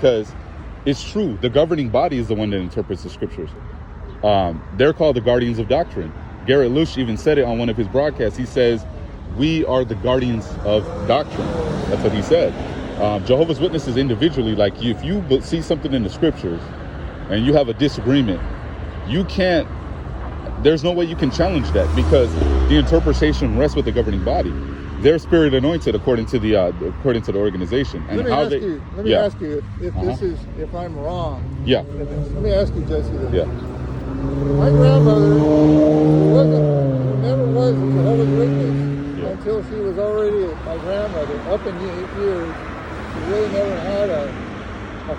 because it's true. The governing body is the one that interprets the scriptures. They're called the guardians of doctrine. Garrett Lush even said it on one of his broadcasts. He says, we are the guardians of doctrine. That's what he said. Jehovah's Witnesses individually, like if you see something in the scriptures and you have a disagreement, you can't, there's no way you can challenge that, because the interpretation rests with the governing body. They're spirit anointed according to the organization. And let me ask you if this is, if I'm wrong. Yeah. Let me ask you, Jesse, this. Yeah. My grandmother never was a Jehovah's Witness until she was already my grandmother, up in 8 years. She really never had a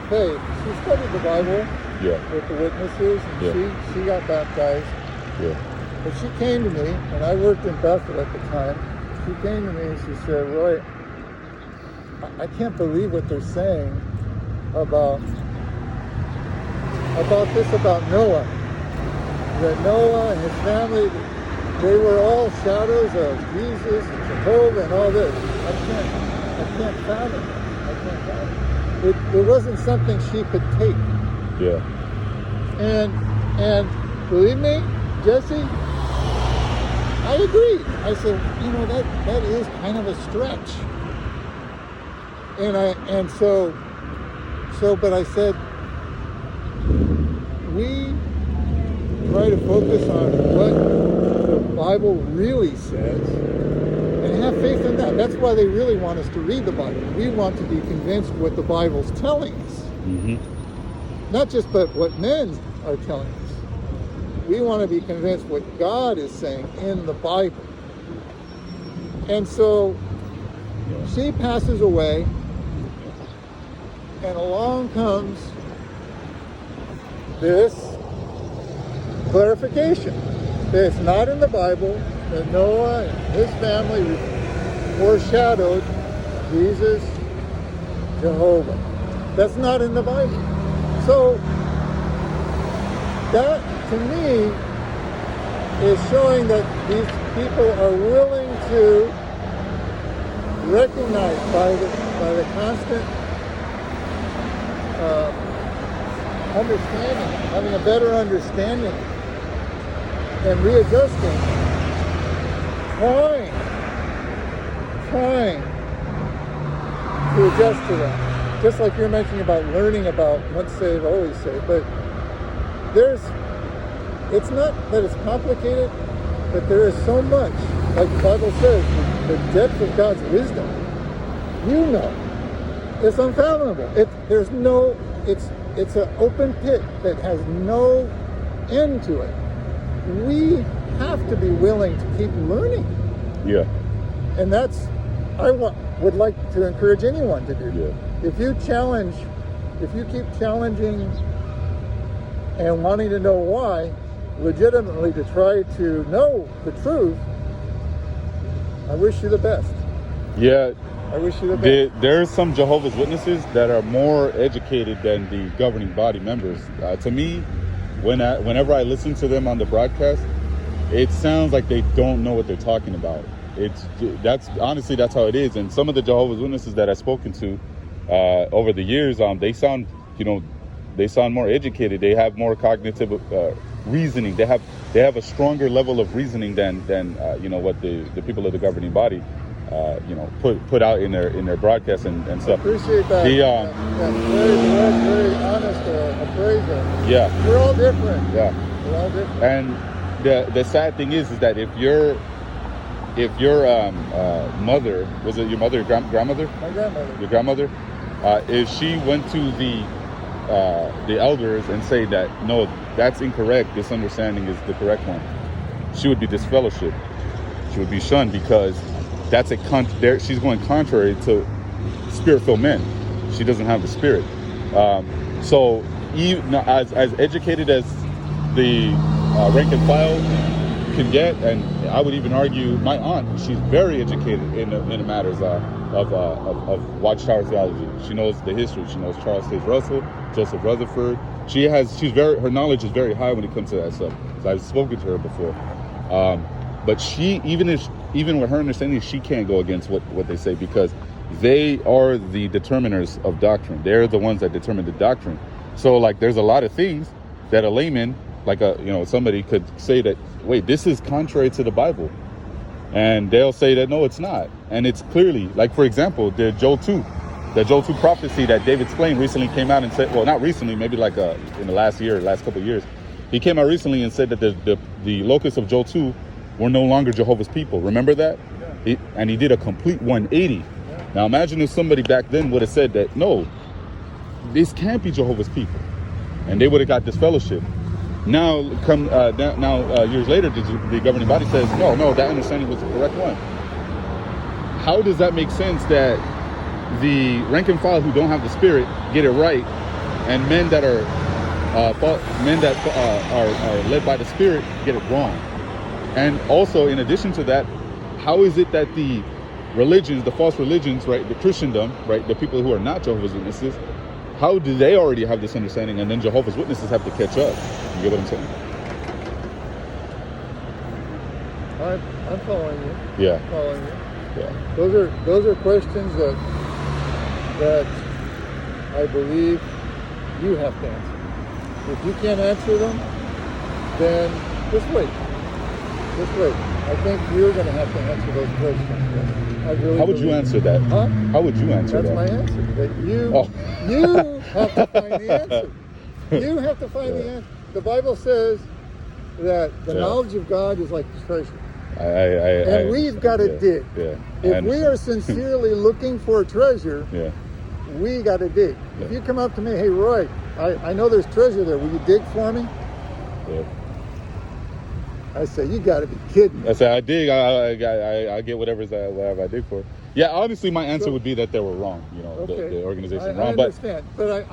faith. She studied the Bible with the witnesses, and she got baptized. Yeah. But she came to me, and I worked in Bethel at the time. She came to me and she said, Roy, I can't believe what they're saying about Noah. That Noah and his family, they were all shadows of Jesus and Jehovah and all this. I can't fathom it. It wasn't something she could take. Yeah. And believe me, Jesse, I agreed. I said, that is kind of a stretch. But I said, we try to focus on what the Bible really says and have faith in that. That's why they really want us to read the Bible. We want to be convinced what the Bible's telling us. Mm-hmm. Not just but what men are telling us. We want to be convinced what God is saying in the Bible. And so she passes away, and along comes this clarification that it's not in the Bible that Noah and his family foreshadowed Jesus, Jehovah. That's not in the Bible. So that, to me, is showing that these people are willing to recognize by the constant understanding, having a better understanding, and readjusting, trying to adjust to that. Just like you're mentioning about learning about once saved, always saved, but it's not that it's complicated, but there is so much, like the Bible says, the depth of God's wisdom. It's unfathomable. It's an open pit that has no end to it. We have to be willing to keep learning. Yeah. And that's, would like to encourage anyone to do. Yeah. If you keep challenging and wanting to know why, legitimately to try to know the truth, I wish you the best. Yeah. I wish you the best. There are some Jehovah's Witnesses that are more educated than the governing body members. To me, whenever I listen to them on the broadcast, it sounds like they don't know what they're talking about. That's how it is. And some of the Jehovah's Witnesses that I've spoken to over the years, they sound more educated. They have more cognitive reasoning. They have a stronger level of reasoning than what the people of the governing body put out in their broadcasts and stuff. I appreciate that. That's very honest appraisal. Yeah. We're all different. Yeah. We're all different. And the sad thing is that if your mother, was it your mother, your grandmother? My grandmother. Your grandmother, if she went to the elders and say that no, that's incorrect, this understanding is the correct one, she would be disfellowshipped. She would be shunned, because she's going contrary to spirit-filled men. She doesn't have the spirit. So even as educated as the rank and file can get, and I would even argue my aunt, she's very educated in the matters of Watchtower theology. She knows the history. She knows Charles Taze Russell, Joseph Rutherford. Her knowledge is very high when it comes to that stuff. So I've spoken to her before. But she, even with her understanding, she can't go against what they say, because They are the determiners of doctrine. They're the ones that determine the doctrine. So like there's a lot of things that a layman, like somebody could say that, wait, this is contrary to the Bible. And they'll say that, no, it's not. And it's clearly, like, for example, the Joel 2 prophecy that David explained recently came out and said, well, not recently, maybe like in the last couple of years. He came out recently and said that the locusts of Joel 2 were no longer Jehovah's people. Remember that? Yeah. And he did a complete 180. Yeah. Now imagine if somebody back then would have said that, no, this can't be Jehovah's people. And they would have got disfellowship. Now, years later, the governing body says, no, that understanding was the correct one. How does that make sense that the rank and file who don't have the Spirit get it right, and men that are led by the Spirit get it wrong? And also, in addition to that, how is it that the religions, the false religions, right, the Christendom, right, the people who are not Jehovah's Witnesses, how do they already have this understanding, and then Jehovah's Witnesses have to catch up? You get what I'm saying? I'm following you. Yeah. I'm following you. Yeah. Those are questions that I believe you have to answer. If you can't answer them, then just wait. Just wait. I think you're going to have to answer those questions. I really How would you answer that? Huh? How would you answer that? That's my answer. That you have to find the answer. You have to find the answer. The Bible says that the knowledge of God is like treasure. And we've got to dig. Yeah. If we are sincerely looking for a treasure, we got to dig. Yeah. If you come up to me, hey, Roy, I know there's treasure there. Will you dig for me? Yeah. I say, you got to be kidding me. I say, I dig. I get whatever I dig for. Yeah, honestly, my answer would be that they were wrong. The organization wrong. I understand, but